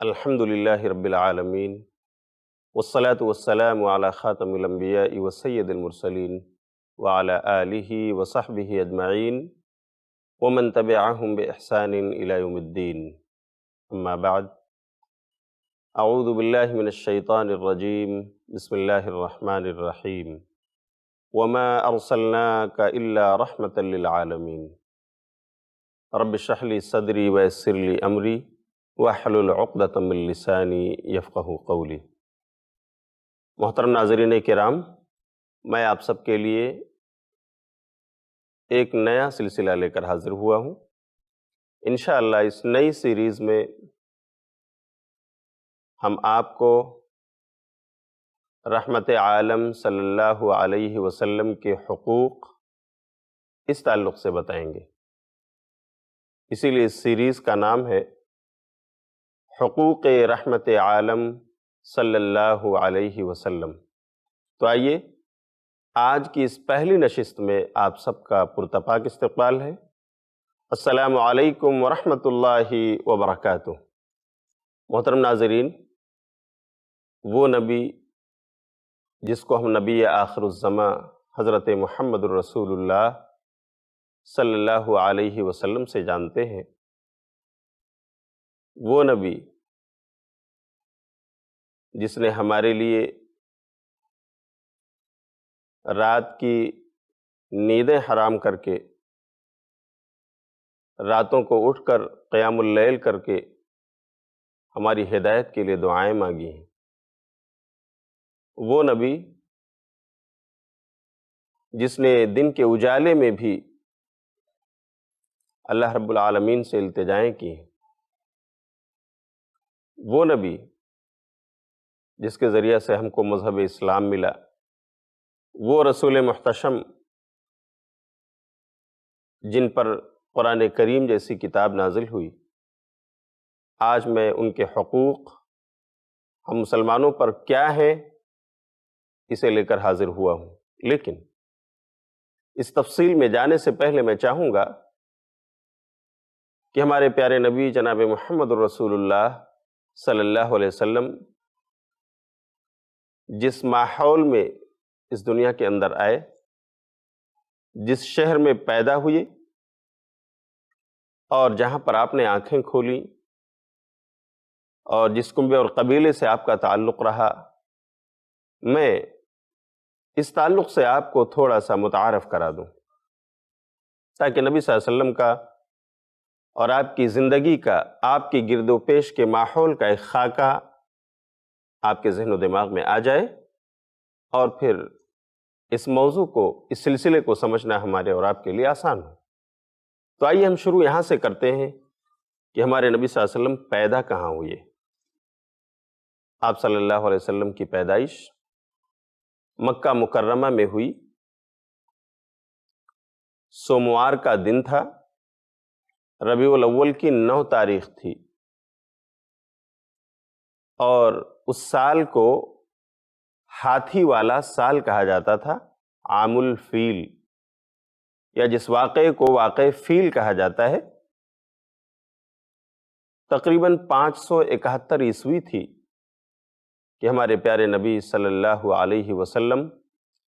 الحمد للہ رب العالمین والصلاة والسلام علی خاتم الانبیاء وسید المرسلین وعلی آلہ وصحبہ اجمعین ومن تبعہم بإحسان الی یوم الدین اما بعد اعوذ باللہ من الشیطان الرجیم بسم اللہ الرحمن الرحیم وما ارسلناک الا رحمة للعالمین رب اشرح لی صدری ویسر لی امری وَاحْلُلْ عُقْدَةً مِّن لِّسَانِي يَفْقَهُ قَوْلِي۔ محترم ناظرین کرام، میں آپ سب کے لیے ایک نیا سلسلہ لے کر حاضر ہوا ہوں۔ انشاءاللہ اس نئی سیریز میں ہم آپ کو رحمت عالم صلی اللہ علیہ وسلم کے حقوق اس تعلق سے بتائیں گے۔ اسی لیے اس سیریز کا نام ہے حقوق رحمت عالم صلی اللہ علیہ وسلم۔ تو آئیے آج کی اس پہلی نشست میں آپ سب کا پرتپاک استقبال ہے۔ السلام علیکم ورحمۃ اللہ وبرکاتہ۔ محترم ناظرین، وہ نبی جس کو ہم نبی آخر الزماں حضرت محمد الرسول اللہ صلی اللہ علیہ وسلم سے جانتے ہیں، وہ نبی جس نے ہمارے لیے رات کی نیندیں حرام کر کے، راتوں کو اٹھ کر قیام اللیل کر کے ہماری ہدایت کے لیے دعائیں مانگی ہیں، وہ نبی جس نے دن کے اجالے میں بھی اللہ رب العالمین سے التجائیں کی ہیں، وہ نبی جس کے ذریعہ سے ہم کو مذہب اسلام ملا، وہ رسول محتشم جن پر قرآن کریم جیسی کتاب نازل ہوئی، آج میں ان کے حقوق ہم مسلمانوں پر کیا ہیں اسے لے کر حاضر ہوا ہوں۔ لیکن اس تفصیل میں جانے سے پہلے میں چاہوں گا کہ ہمارے پیارے نبی جناب محمد الرسول اللہ صلی اللہ علیہ وسلم جس ماحول میں اس دنیا کے اندر آئے، جس شہر میں پیدا ہوئے اور جہاں پر آپ نے آنکھیں کھولیں اور جس کنبے اور قبیلے سے آپ کا تعلق رہا، میں اس تعلق سے آپ کو تھوڑا سا متعارف کرا دوں تاکہ نبی صلی اللہ علیہ وسلم کا اور آپ کی زندگی کا، آپ کی گرد و پیش کے ماحول کا ایک خاکہ آپ کے ذہن و دماغ میں آ جائے، اور پھر اس موضوع کو، اس سلسلے کو سمجھنا ہمارے اور آپ کے لیے آسان ہو۔ تو آئیے ہم شروع یہاں سے کرتے ہیں کہ ہمارے نبی صلی اللہ علیہ وسلم پیدا کہاں ہوئے۔ آپ صلی اللہ علیہ وسلم کی پیدائش مکہ مکرمہ میں ہوئی، سوموار کا دن تھا، ربیع الاول کی 9 تاریخ تھی، اور اس سال کو ہاتھی والا سال کہا جاتا تھا، عام الفیل، یا جس واقعے کو واقع فیل کہا جاتا ہے۔ تقریباً 571 عیسوی تھی کہ ہمارے پیارے نبی صلی اللہ علیہ وسلم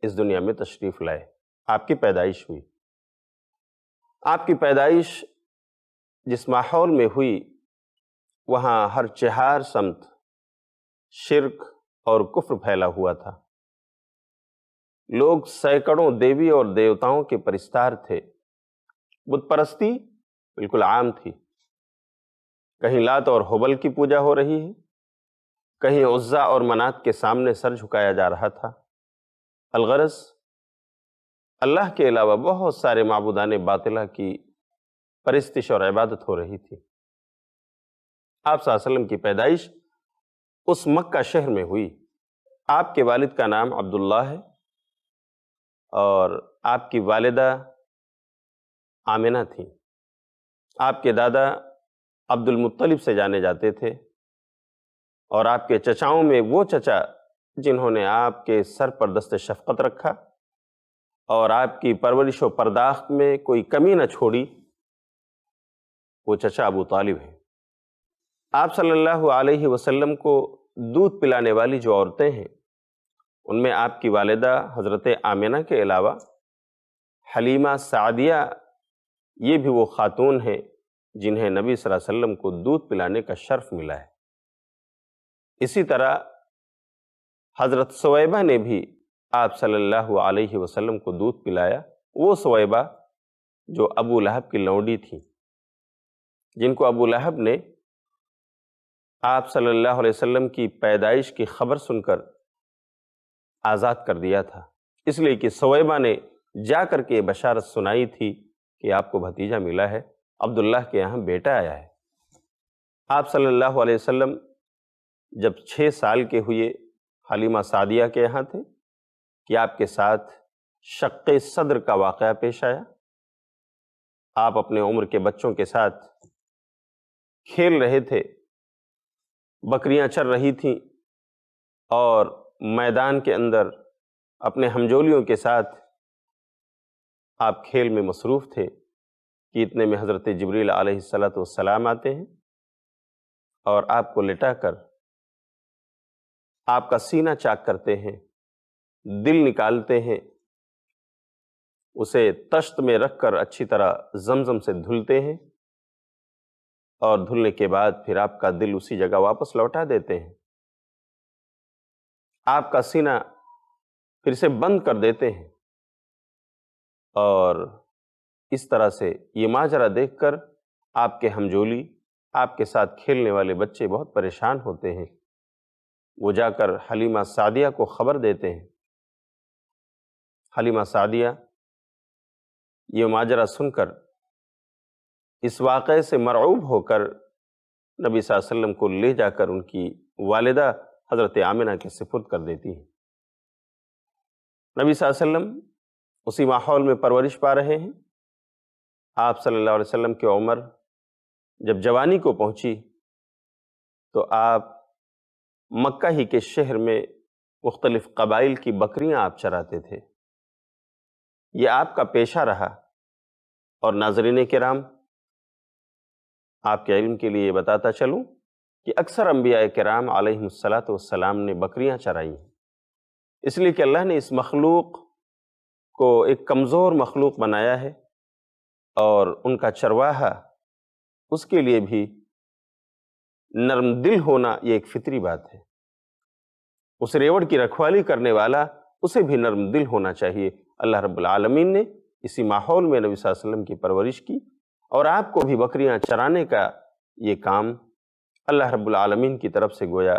اس دنیا میں تشریف لائے، آپ کی پیدائش ہوئی۔ آپ کی پیدائش جس ماحول میں ہوئی، وہاں ہر چہار سمت شرک اور کفر پھیلا ہوا تھا، لوگ سینکڑوں دیوی اور دیوتاؤں کے پرستار تھے، بت پرستی بالکل عام تھی، کہیں لات اور حبل کی پوجا ہو رہی ہے، کہیں عزا اور منات کے سامنے سر جھکایا جا رہا تھا۔ الغرض اللہ کے علاوہ بہت سارے معبودان باطلہ کی پرستش اور عبادت ہو رہی تھی۔ آپ صلی اللہ علیہ وسلم کی پیدائش اس مکہ شہر میں ہوئی۔ آپ کے والد کا نام عبداللہ ہے اور آپ کی والدہ آمنہ تھیں۔ آپ کے دادا عبد المطلب سے جانے جاتے تھے، اور آپ کے چچاؤں میں وہ چچا جنہوں نے آپ کے سر پر دست شفقت رکھا اور آپ کی پرورش و پرداخت میں کوئی کمی نہ چھوڑی، وہ چچا ابو طالب ہیں۔ آپ صلی اللہ علیہ وسلم کو دودھ پلانے والی جو عورتیں ہیں ان میں آپ کی والدہ حضرت آمنہ کے علاوہ حلیمہ سعدیہ یہ بھی وہ خاتون ہیں جنہیں نبی صلی اللہ علیہ وسلم کو دودھ پلانے کا شرف ملا ہے۔ اسی طرح حضرت سویبہ نے بھی آپ صلی اللہ علیہ وسلم کو دودھ پلایا، وہ سویبہ جو ابو لہب کی لونڈی تھی، جن کو ابو لہب نے آپ صلی اللہ علیہ وسلم کی پیدائش کی خبر سن کر آزاد کر دیا تھا، اس لیے کہ سویبہ نے جا کر کے بشارت سنائی تھی کہ آپ کو بھتیجا ملا ہے، عبداللہ کے یہاں بیٹا آیا ہے۔ آپ صلی اللہ علیہ وسلم جب 6 سال کے ہوئے حلیمہ سعدیہ کے یہاں تھے کہ آپ کے ساتھ شق صدر کا واقعہ پیش آیا۔ آپ اپنے عمر کے بچوں کے ساتھ کھیل رہے تھے، بکریاں چر رہی تھیں اور میدان کے اندر اپنے ہمجولیوں کے ساتھ آپ کھیل میں مصروف تھے کہ اتنے میں حضرت جبریل علیہ السلام آتے ہیں اور آپ کو لٹا کر آپ کا سینہ چاک کرتے ہیں، دل نکالتے ہیں، اسے تشت میں رکھ کر اچھی طرح زمزم سے دھلتے ہیں اور دھلنے کے بعد پھر آپ کا دل اسی جگہ واپس لوٹا دیتے ہیں، آپ کا سینہ پھر سے بند کر دیتے ہیں۔ اور اس طرح سے یہ ماجرا دیکھ کر آپ کے ہمجولی، آپ کے ساتھ کھیلنے والے بچے بہت پریشان ہوتے ہیں، وہ جا کر حلیمہ سعدیہ کو خبر دیتے ہیں۔ حلیمہ سعدیہ یہ ماجرا سن کر اس واقعے سے مرعوب ہو کر نبی صلی اللہ علیہ وسلم کو لے جا کر ان کی والدہ حضرت آمنہ کے سپرد کر دیتی ہیں۔ نبی صلی اللہ علیہ وسلم اسی ماحول میں پرورش پا رہے ہیں۔ آپ صلی اللہ علیہ وسلم کی عمر جب جوانی کو پہنچی تو آپ مکہ ہی کے شہر میں مختلف قبائل کی بکریاں آپ چراتے تھے، یہ آپ کا پیشہ رہا۔ اور ناظرین کرام، آپ کے علم کے لیے یہ بتاتا چلوں کہ اکثر انبیاء کرام علیہم السلام نے بکریاں چرائی ہیں، اس لیے کہ اللہ نے اس مخلوق کو ایک کمزور مخلوق بنایا ہے اور ان کا چرواہا اس کے لیے بھی نرم دل ہونا یہ ایک فطری بات ہے۔ اس ریوڑ کی رکھوالی کرنے والا اسے بھی نرم دل ہونا چاہیے۔ اللہ رب العالمین نے اسی ماحول میں نبی صلی اللہ علیہ وسلم کی پرورش کی اور آپ کو بھی بکریاں چرانے کا یہ کام اللہ رب العالمین کی طرف سے گویا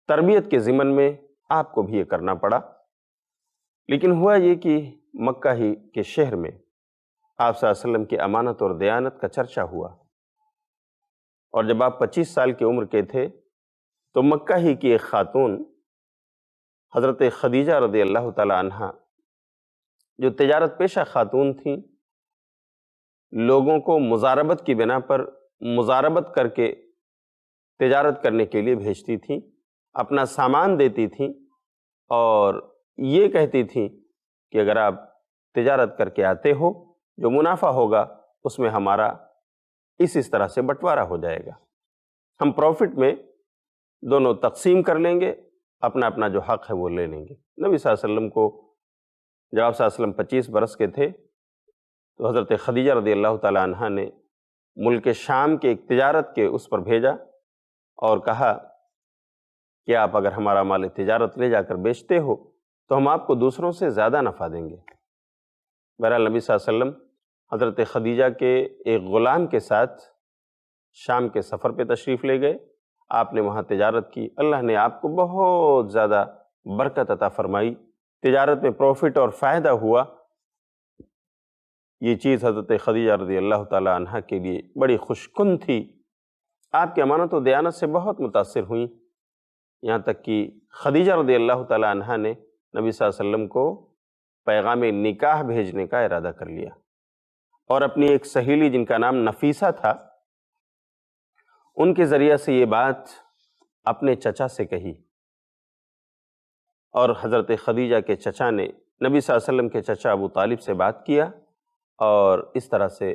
تربیت کے ضمن میں آپ کو بھی یہ کرنا پڑا۔ لیکن ہوا یہ کہ مکہ ہی کے شہر میں آپ صلی اللہ علیہ وسلم کی امانت اور دیانت کا چرچا ہوا، اور جب آپ 25 سال کی عمر کے تھے تو مکہ ہی کی ایک خاتون حضرت خدیجہ رضی اللہ تعالی عنہا جو تجارت پیشہ خاتون تھیں، لوگوں کو مزاربت کی بنا پر مزاربت کر کے تجارت کرنے کے لیے بھیجتی تھیں، اپنا سامان دیتی تھیں اور یہ کہتی تھیں کہ اگر آپ تجارت کر کے آتے ہو جو منافع ہوگا اس میں ہمارا اس طرح سے بٹوارا ہو جائے گا، ہم پروفٹ میں دونوں تقسیم کر لیں گے، اپنا اپنا جو حق ہے وہ لے لیں گے۔ نبی صلی اللہ علیہ وسلم کو جب آپ صلی اللہ علیہ وسلم 25 برس کے تھے تو حضرت خدیجہ رضی اللہ تعالی عنہا نے ملک شام کے ایک تجارت کے اس پر بھیجا اور کہا کہ آپ اگر ہمارا مال تجارت لے جا کر بیچتے ہو تو ہم آپ کو دوسروں سے زیادہ نفع دیں گے۔ بہرحال نبی صلی اللہ علیہ وسلم حضرت خدیجہ کے ایک غلام کے ساتھ شام کے سفر پہ تشریف لے گئے، آپ نے وہاں تجارت کی، اللہ نے آپ کو بہت زیادہ برکت عطا فرمائی، تجارت میں پروفٹ اور فائدہ ہوا۔ یہ چیز حضرت خدیجہ رضی اللہ تعالی عنہ کے لیے بڑی خوش کن تھی، آپ کی امانت و دیانت سے بہت متاثر ہوئیں، یہاں تک کہ خدیجہ رضی اللہ تعالی عنہ نے نبی صلی اللہ علیہ وسلم کو پیغام نکاح بھیجنے کا ارادہ کر لیا اور اپنی ایک سہیلی جن کا نام نفیسہ تھا ان کے ذریعہ سے یہ بات اپنے چچا سے کہی، اور حضرت خدیجہ کے چچا نے نبی صلی اللہ علیہ وسلم کے چچا ابو طالب سے بات کیا اور اس طرح سے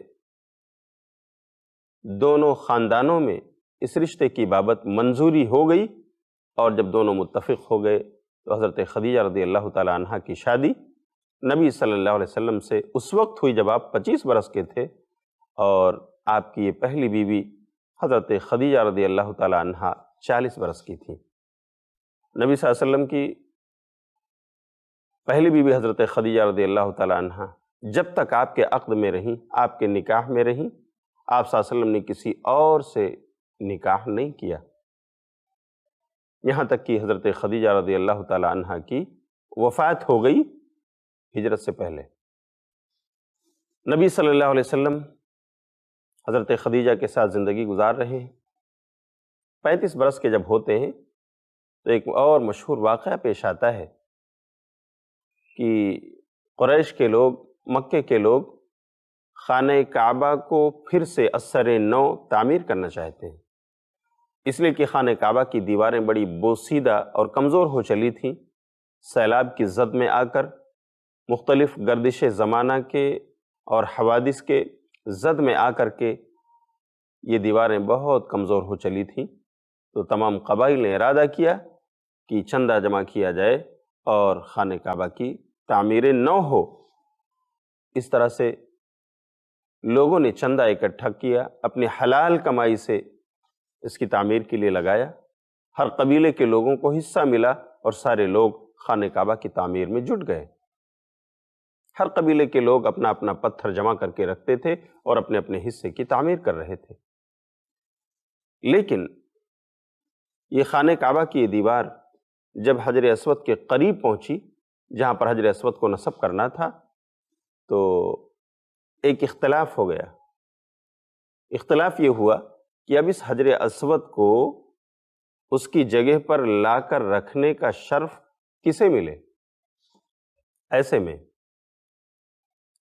دونوں خاندانوں میں اس رشتے کی بابت منظوری ہو گئی، اور جب دونوں متفق ہو گئے تو حضرت خدیجہ رضی اللہ تعالی عنہ کی شادی نبی صلی اللہ علیہ وسلم سے اس وقت ہوئی جب آپ 25 برس کے تھے، اور آپ کی یہ پہلی بیوی حضرت خدیجہ رضی اللہ تعالی عنہ 40 برس کی تھی۔ نبی صلی اللہ علیہ وسلم کی پہلی بیوی حضرت خدیجہ رضی اللہ تعالی عنہ جب تک آپ کے عقد میں رہیں، آپ کے نکاح میں رہیں، آپ صلی اللہ علیہ وسلم نے کسی اور سے نکاح نہیں کیا، یہاں تک کہ حضرت خدیجہ رضی اللہ تعالی عنہ کی وفات ہو گئی ہجرت سے پہلے۔ نبی صلی اللہ علیہ وسلم حضرت خدیجہ کے ساتھ زندگی گزار رہے ہیں۔ 35 برس کے جب ہوتے ہیں تو ایک اور مشہور واقعہ پیش آتا ہے کہ قریش کے لوگ، مکے کے لوگ خانہ کعبہ کو پھر سے اثر نو تعمیر کرنا چاہتے ہیں، اس لیے کہ خانہ کعبہ کی دیواریں بڑی بوسیدہ اور کمزور ہو چلی تھیں، سیلاب کی زد میں آ کر، مختلف گردش زمانہ کے اور حوادث کے زد میں آ کر کے یہ دیواریں بہت کمزور ہو چلی تھیں، تو تمام قبائل نے ارادہ کیا کہ چندہ جمع کیا جائے اور خانہ کعبہ کی تعمیر نو ہو۔ اس طرح سے لوگوں نے چندہ اکٹھا کیا، اپنی حلال کمائی سے اس کی تعمیر کے لیے لگایا، ہر قبیلے کے لوگوں کو حصہ ملا اور سارے لوگ خانہ کعبہ کی تعمیر میں جٹ گئے۔ ہر قبیلے کے لوگ اپنا اپنا پتھر جمع کر کے رکھتے تھے اور اپنے اپنے حصے کی تعمیر کر رہے تھے، لیکن یہ خانہ کعبہ کی یہ دیوار جب حجر اسود کے قریب پہنچی، جہاں پر حجر اسود کو نصب کرنا تھا، تو ایک اختلاف ہو گیا۔ اختلاف یہ ہوا کہ اب اس حجر اسود کو اس کی جگہ پر لا کر رکھنے کا شرف کسے ملے؟ ایسے میں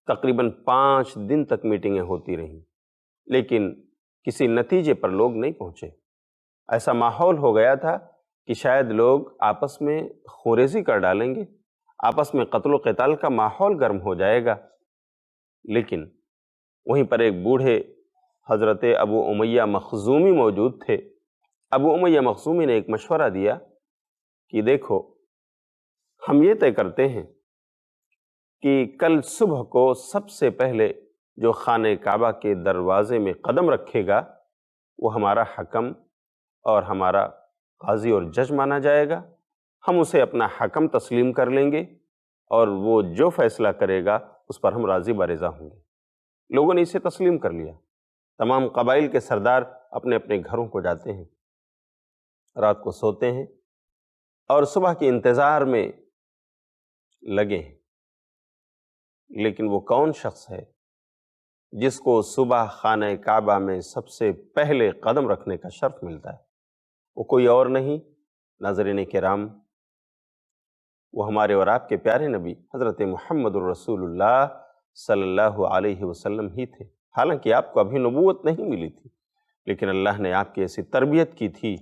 تقریباً 5 دن تک میٹنگیں ہوتی رہیں، لیکن کسی نتیجے پر لوگ نہیں پہنچے۔ ایسا ماحول ہو گیا تھا کہ شاید لوگ آپس میں خوریزی کر ڈالیں گے، آپس میں قتل و قتال کا ماحول گرم ہو جائے گا۔ لیکن وہیں پر ایک بوڑھے حضرت ابو امیہ مخزومی موجود تھے۔ ابو امیہ مخزومی نے ایک مشورہ دیا کہ دیکھو، ہم یہ طے کرتے ہیں کہ کل صبح کو سب سے پہلے جو خانہ کعبہ کے دروازے میں قدم رکھے گا وہ ہمارا حکم اور ہمارا قاضی اور جج مانا جائے گا، ہم اسے اپنا حکم تسلیم کر لیں گے اور وہ جو فیصلہ کرے گا اس پر ہم راضی برضا ہوں گے۔ لوگوں نے اسے تسلیم کر لیا۔ تمام قبائل کے سردار اپنے اپنے گھروں کو جاتے ہیں، رات کو سوتے ہیں اور صبح کے انتظار میں لگے ہیں۔ لیکن وہ کون شخص ہے جس کو صبح خانہ کعبہ میں سب سے پہلے قدم رکھنے کا شرف ملتا ہے؟ وہ کوئی اور نہیں، ناظرین کرام، وہ ہمارے اور آپ کے پیارے نبی حضرت محمد الرسول اللہ صلی اللہ علیہ وسلم ہی تھے۔ حالانکہ آپ کو ابھی نبوت نہیں ملی تھی، لیکن اللہ نے آپ کی ایسی تربیت کی تھی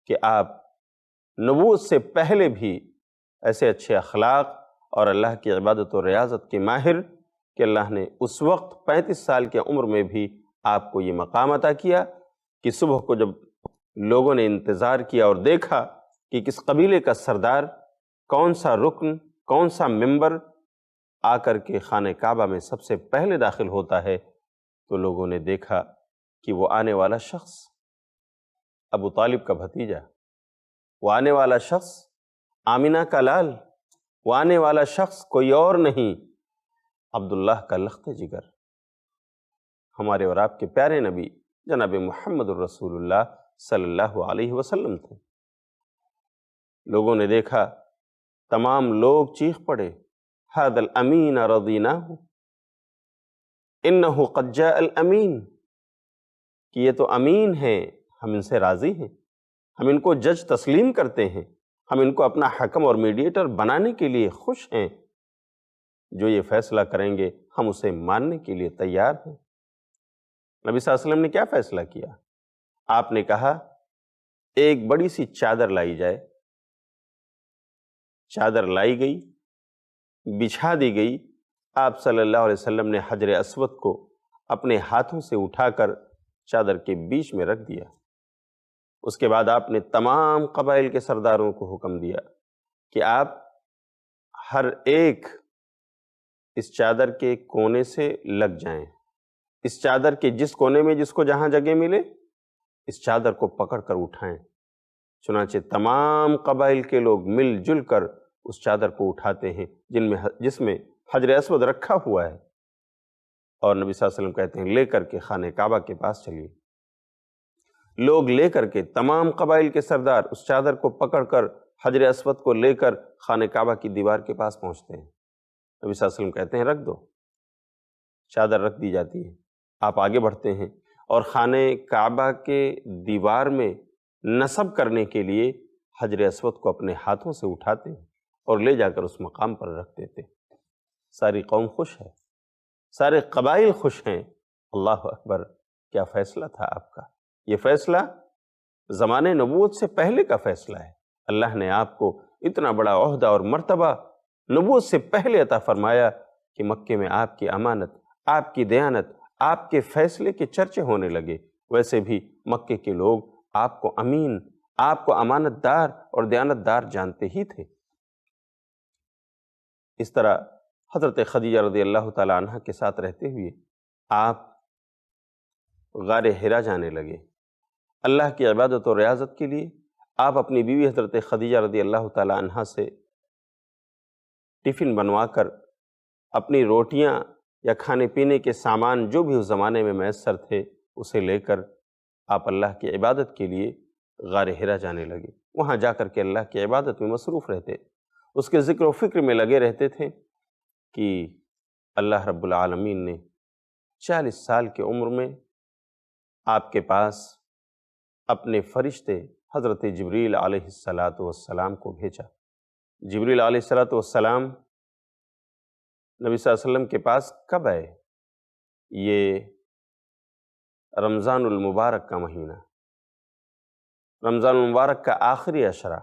کہ آپ نبوت سے پہلے بھی ایسے اچھے اخلاق اور اللہ کی عبادت و ریاضت کے ماہر کہ اللہ نے اس وقت 35 سال کی عمر میں بھی آپ کو یہ مقام عطا کیا کہ صبح کو جب لوگوں نے انتظار کیا اور دیکھا کہ کس قبیلے کا سردار، کون سا رکن، کون سا ممبر آ کر کے خانہ کعبہ میں سب سے پہلے داخل ہوتا ہے، تو لوگوں نے دیکھا کہ وہ آنے والا شخص ابو طالب کا بھتیجا، وہ آنے والا شخص آمینہ کا لال، وہ آنے والا شخص کوئی اور نہیں، عبداللہ کا لخت جگر، ہمارے اور آپ کے پیارے نبی جناب محمد الرسول اللہ صلی اللہ علیہ وسلم تھے۔ لوگوں نے دیکھا، تمام لوگ چیخ پڑے، ھذا الامین رضیناہ، انہ قد جاء الامین، کہ یہ تو امین ہیں، ہم ان سے راضی ہیں، ہم ان کو جج تسلیم کرتے ہیں، ہم ان کو اپنا حکم اور میڈیٹر بنانے کے لیے خوش ہیں، جو یہ فیصلہ کریں گے ہم اسے ماننے کے لیے تیار ہیں۔ نبی صلی اللہ علیہ وسلم نے کیا فیصلہ کیا؟ آپ نے کہا ایک بڑی سی چادر لائی جائے، چادر لائی گئی، بچھا دی گئی، آپ صلی اللہ علیہ وسلم نے حجر اسود کو اپنے ہاتھوں سے اٹھا کر چادر کے بیچ میں رکھ دیا، اس کے بعد آپ نے تمام قبائل کے سرداروں کو حکم دیا کہ آپ ہر ایک اس چادر کے کونے سے لگ جائیں، اس چادر کے جس کونے میں جس کو جہاں جگہ ملے اس چادر کو پکڑ کر اٹھائیں۔ چنانچہ تمام قبائل کے لوگ مل جل کر اس چادر کو اٹھاتے ہیں جس میں حجر اسود رکھا ہوا ہے، اور نبی صلی اللہ علیہ وسلم کہتے ہیں لے کر کے خانہ کعبہ کے پاس چلیے۔ لوگ لے کر کے تمام قبائل کے سردار اس چادر کو پکڑ کر حجر اسود کو لے کر خانہ کعبہ کی دیوار کے پاس پہنچتے ہیں۔ نبی صلی اللہ علیہ وسلم کہتے ہیں رکھ دو، چادر رکھ دی جاتی ہے۔ آپ آگے بڑھتے ہیں اور خانہ کعبہ کے دیوار میں نصب کرنے کے لیے حجر اسود کو اپنے ہاتھوں سے اٹھاتے ہیں اور لے جا کر اس مقام پر رکھ دیتے ہیں۔ ساری قوم خوش ہے، سارے قبائل خوش ہیں۔ اللہ اکبر، کیا فیصلہ تھا آپ کا! یہ فیصلہ زمانے نبوت سے پہلے کا فیصلہ ہے۔ اللہ نے آپ کو اتنا بڑا عہدہ اور مرتبہ نبوت سے پہلے عطا فرمایا کہ مکے میں آپ کی امانت، آپ کی دیانت، آپ کے فیصلے کے چرچے ہونے لگے۔ ویسے بھی مکے کے لوگ آپ کو امین، آپ کو امانت دار اور دیانت دار جانتے ہی تھے۔ اس طرح حضرت خدیجہ رضی اللہ تعالی عنہ کے ساتھ رہتے ہوئے آپ غار حرا جانے لگے۔ اللہ کی عبادت اور ریاضت کے لیے آپ اپنی بیوی حضرت خدیجہ رضی اللہ تعالی عنہ سے ٹفن بنوا کر اپنی روٹیاں یا کھانے پینے کے سامان جو بھی اس زمانے میں میسر تھے اسے لے کر آپ اللہ کی عبادت کے لیے غار حرا جانے لگے۔ وہاں جا کر کے اللہ کی عبادت میں مصروف رہتے، اس کے ذکر و فکر میں لگے رہتے تھے کہ اللہ رب العالمین نے 40 سال کی عمر میں آپ کے پاس اپنے فرشتے حضرت جبریل علیہ السلام کو بھیجا۔ جبریل علیہ السلام نبی صلی اللہ علیہ وسلم کے پاس کب آئے؟ یہ رمضان المبارک کا مہینہ، رمضان المبارک کا آخری عشرہ،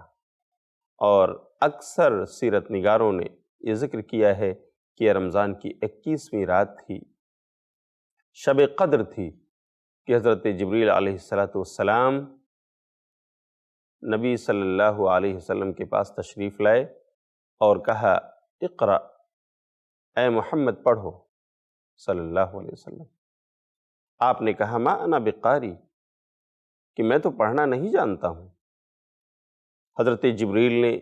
اور اکثر سیرت نگاروں نے یہ ذکر کیا ہے کہ یہ رمضان کی 21ویں رات تھی، شب قدر تھی کہ حضرت جبریل علیہ السلام نبی صلی اللہ علیہ وسلم کے پاس تشریف لائے اور کہا اقرأ، اے محمد پڑھو صلی اللہ علیہ وسلم۔ آپ نے کہا ما انا بقاری، کہ میں تو پڑھنا نہیں جانتا ہوں۔ حضرت جبریل نے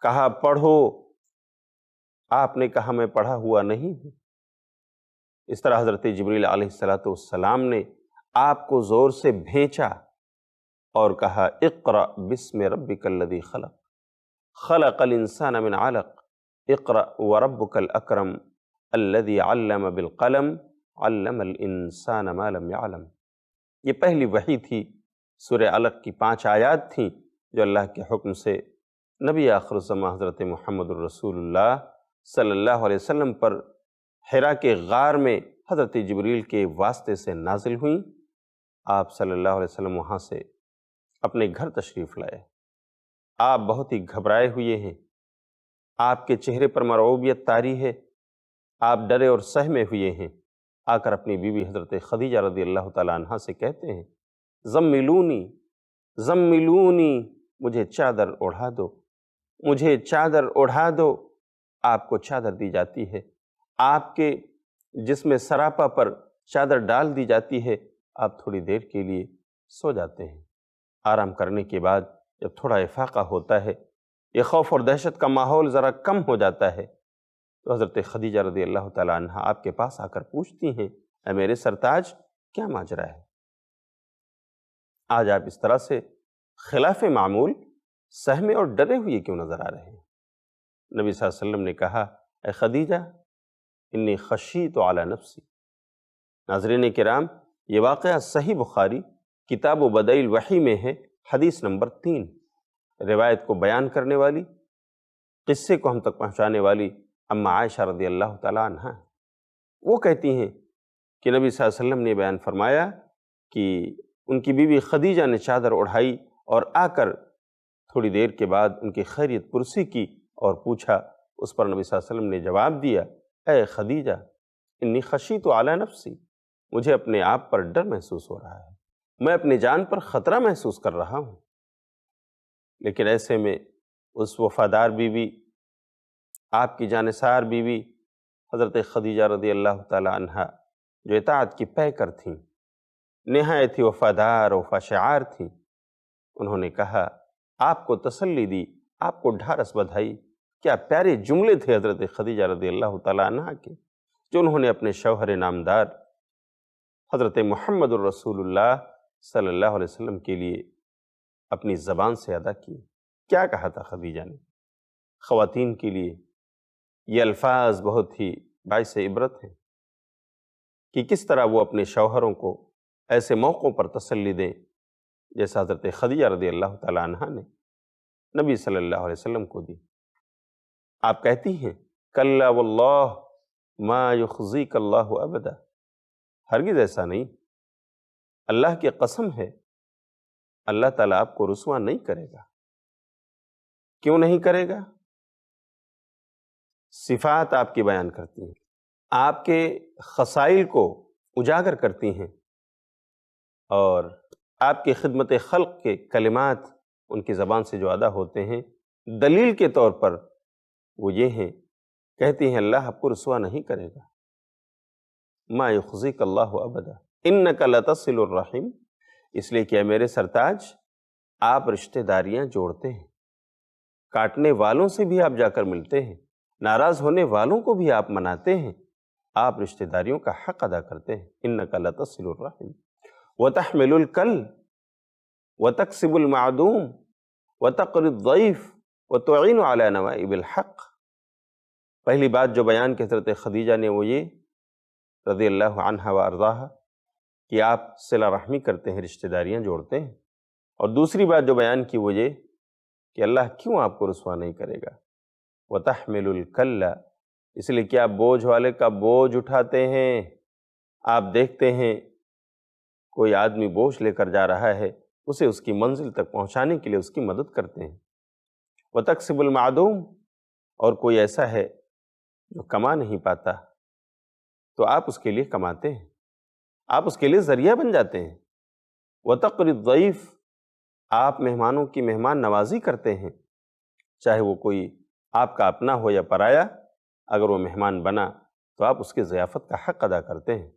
کہا پڑھو، آپ نے کہا میں پڑھا ہوا نہیں ہوں۔ اس طرح حضرت جبریل علیہ السلام نے آپ کو زور سے بھینچا اور کہا اقرأ بسم ربک الذی خلق، خلق الانسان من علق، اقرأ وربک الاکرم الذی علم بالقلم علم الانسان ما لم يعلم۔ یہ پہلی وحی تھی، سورہ علق کی 5 آیات تھیں جو اللہ کے حکم سے نبی آخر الزماں حضرت محمد الرسول اللہ صلی اللہ علیہ وسلم پر حرا کے غار میں حضرت جبریل کے واسطے سے نازل ہوئیں۔ آپ صلی اللہ علیہ وسلم وہاں سے اپنے گھر تشریف لائے۔ آپ بہت ہی گھبرائے ہوئے ہیں، آپ کے چہرے پر مرعوبیت طاری ہے، آپ ڈرے اور سہمے ہوئے ہیں۔ آ کر اپنی بیوی حضرت خدیجہ رضی اللہ تعالی عنہ سے کہتے ہیں زملونی زملونی، مجھے چادر اوڑھا دو، مجھے چادر اوڑھا دو۔ آپ کو چادر دی جاتی ہے، آپ کے جسم سراپا پر چادر ڈال دی جاتی ہے، آپ تھوڑی دیر کے لیے سو جاتے ہیں۔ آرام کرنے کے بعد جب تھوڑا افاقہ ہوتا ہے، یہ خوف اور دہشت کا ماحول ذرا کم ہو جاتا ہے، تو حضرت خدیجہ رضی اللہ تعالی عنہ آپ کے پاس آ کر پوچھتی ہیں اے میرے سرتاج، کیا ماجرا ہے؟ آج آپ اس طرح سے خلاف معمول سہمے اور ڈرے ہوئے کیوں نظر آ رہے ہیں؟ نبی صلی اللہ علیہ وسلم نے کہا اے خدیجہ انی خشیت علی نفسی۔ ناظرین کرام، یہ واقعہ صحیح بخاری کتاب و بدء الوحی میں ہے، حدیث نمبر 3۔ روایت کو بیان کرنے والی، قصے کو ہم تک پہنچانے والی اما عائشہ رضی اللہ تعالی عنہ، وہ کہتی ہیں کہ نبی صلی اللہ علیہ وسلم نے بیان فرمایا کہ ان کی بیوی خدیجہ نے چادر اڑھائی اور آ کر تھوڑی دیر کے بعد ان کی خیریت پرسی کی اور پوچھا۔ اس پر نبی صلی اللہ علیہ وسلم نے جواب دیا اے خدیجہ انی خشیت علی نفسی، مجھے اپنے آپ پر ڈر محسوس ہو رہا ہے، میں اپنی جان پر خطرہ محسوس کر رہا ہوں۔ لیکن ایسے میں اس وفادار بیوی، آپ کی جانثار بیوی حضرت خدیجہ رضی اللہ تعالی عنہا، جو اطاعت کی پیکر تھیں، نہایت ہی وفادار وفا شعار تھیں، انہوں نے کہا، آپ کو تسلی دی، آپ کو ڈھارس بدھائی۔ کیا پیارے جملے تھے حضرت خدیجہ رضی اللہ تعالی عنہا کے، جو انہوں نے اپنے شوہر نامدار حضرت محمد الرسول اللہ صلی اللہ علیہ وسلم کے لیے اپنی زبان سے ادا کی۔ کیا کہا تھا خدیجہ نے؟ خواتین کے لیے یہ الفاظ بہت ہی باعث عبرت ہیں کہ کس طرح وہ اپنے شوہروں کو ایسے موقعوں پر تسلی دیں جیسا حضرت خدیجہ رضی اللہ تعالی عنہا نے نبی صلی اللہ علیہ وسلم کو دی۔ آپ کہتی ہیں، کلا واللہ ما یخزیک اللہ ابدا، ہرگز ایسا نہیں، اللہ کی قسم ہے اللہ تعالیٰ آپ کو رسوا نہیں کرے گا۔ کیوں نہیں کرے گا؟ صفات آپ کی بیان کرتی ہیں، آپ کے خصائل کو اجاگر کرتی ہیں، اور آپ کی خدمت خلق کے کلمات ان کی زبان سے جو ادا ہوتے ہیں، دلیل کے طور پر وہ یہ ہیں، کہتی ہیں اللہ آپ کو رسوا نہیں کرے گا۔ ما یخزیک اللہ ابدا انک لتصل الرحم، اس لیے کہ میرے سرتاج آپ رشتہ داریاں جوڑتے ہیں، کاٹنے والوں سے بھی آپ جا کر ملتے ہیں، ناراض ہونے والوں کو بھی آپ مناتے ہیں، آپ رشتہ داریوں کا حق ادا کرتے ہیں۔ انک لتصل الرحم وتحمل الکل وتکسب المعدوم وتقری الضیف وتعین علی نوائب الحق۔ پہلی بات جو بیان کی حضرت خدیجہ نے وہ یہ رضی اللہ عنہا و ارضاہا کہ آپ صلہ رحمی کرتے ہیں، رشتہ داریاں جوڑتے ہیں، اور دوسری بات جو بیان کی وہ یہ کہ اللہ کیوں آپ کو رسوا نہیں کرے گا۔ وتحمل الکل، اس لیے کہ آپ بوجھ والے کا بوجھ اٹھاتے ہیں، آپ دیکھتے ہیں کوئی آدمی بوجھ لے کر جا رہا ہے، اسے اس کی منزل تک پہنچانے کے لیے اس کی مدد کرتے ہیں۔ وتکسب المعدوم، اور کوئی ایسا ہے جو کما نہیں پاتا تو آپ اس کے لیے کماتے ہیں، آپ اس کے لیے ذریعہ بن جاتے ہیں۔ وتقری الضیف، آپ مہمانوں کی مہمان نوازی کرتے ہیں، چاہے وہ کوئی آپ کا اپنا ہو یا پرایا، اگر وہ مہمان بنا تو آپ اس کی ضیافت کا حق ادا کرتے ہیں۔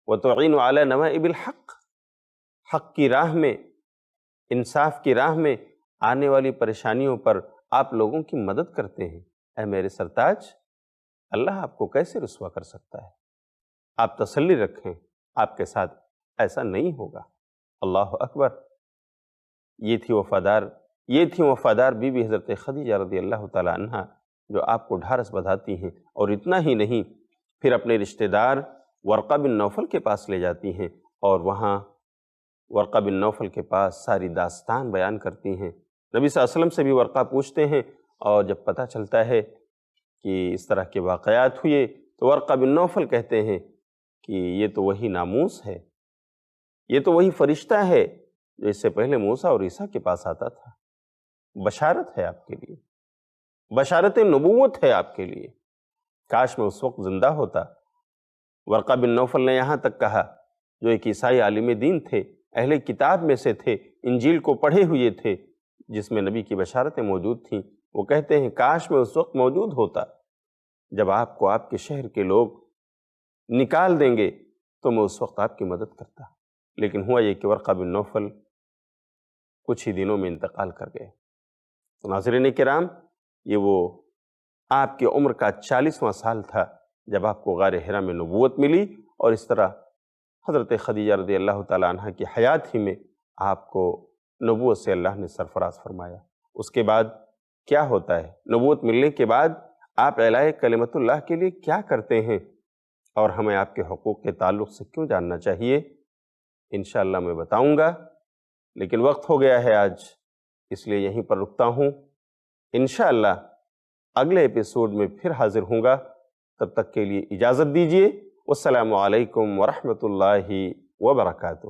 وتعین علی نوائب الحق، حق کی راہ میں، انصاف کی راہ میں آنے والی پریشانیوں پر آپ لوگوں کی مدد کرتے ہیں۔ اے میرے سرتاج، اللہ آپ کو کیسے رسوا کر سکتا ہے؟ آپ تسلی رکھیں، آپ کے ساتھ ایسا نہیں ہوگا۔ اللہ اکبر۔ یہ تھی وفادار بی بی حضرت خدیجہ رضی اللہ تعالی عنہا، جو آپ کو ڈھارس بندھاتی ہیں، اور اتنا ہی نہیں، پھر اپنے رشتہ دار ورقہ بن نوفل کے پاس لے جاتی ہیں، اور وہاں ورقہ بن نوفل کے پاس ساری داستان بیان کرتی ہیں۔ نبی صلی اللہ علیہ وسلم سے بھی ورقہ پوچھتے ہیں، اور جب پتہ چلتا ہے کہ اس طرح کے واقعات ہوئے تو ورقہ بن نوفل کہتے ہیں کہ یہ تو وہی ناموس ہے، یہ تو وہی فرشتہ ہے جو اس سے پہلے موسیٰ اور عیسیٰ کے پاس آتا تھا۔ بشارت ہے آپ کے لیے، بشارت نبوت ہے آپ کے لیے۔ کاش میں اس وقت زندہ ہوتا۔ ورقہ بن نوفل نے یہاں تک کہا، جو ایک عیسائی عالم دین تھے، اہل کتاب میں سے تھے، انجیل کو پڑھے ہوئے تھے جس میں نبی کی بشارتیں موجود تھیں، وہ کہتے ہیں کاش میں اس وقت موجود ہوتا جب آپ کو آپ کے شہر کے لوگ نکال دیں گے تو میں اس وقت آپ کی مدد کرتا۔ لیکن ہوا یہ کہ ورقہ بن نوفل کچھ ہی دنوں میں انتقال کر گئے۔ تو ناظرین کرام، یہ وہ آپ کی عمر کا 40واں سال تھا جب آپ کو غار حرا میں نبوت ملی، اور اس طرح حضرت خدیجہ رضی اللہ تعالی عنہ کی حیات ہی میں آپ کو نبوت سے اللہ نے سرفراز فرمایا۔ اس کے بعد کیا ہوتا ہے؟ نبوت ملنے کے بعد آپ اعلاء کلمت اللہ کے لیے کیا کرتے ہیں، اور ہمیں آپ کے حقوق کے تعلق سے کیوں جاننا چاہیے، انشاءاللہ میں بتاؤں گا، لیکن وقت ہو گیا ہے آج، اس لیے یہیں پر رکتا ہوں۔ انشاءاللہ اگلے ایپیسوڈ میں پھر حاضر ہوں گا، تب تک کے لیے اجازت دیجیے۔ والسلام علیکم ورحمۃ اللہ وبرکاتہ۔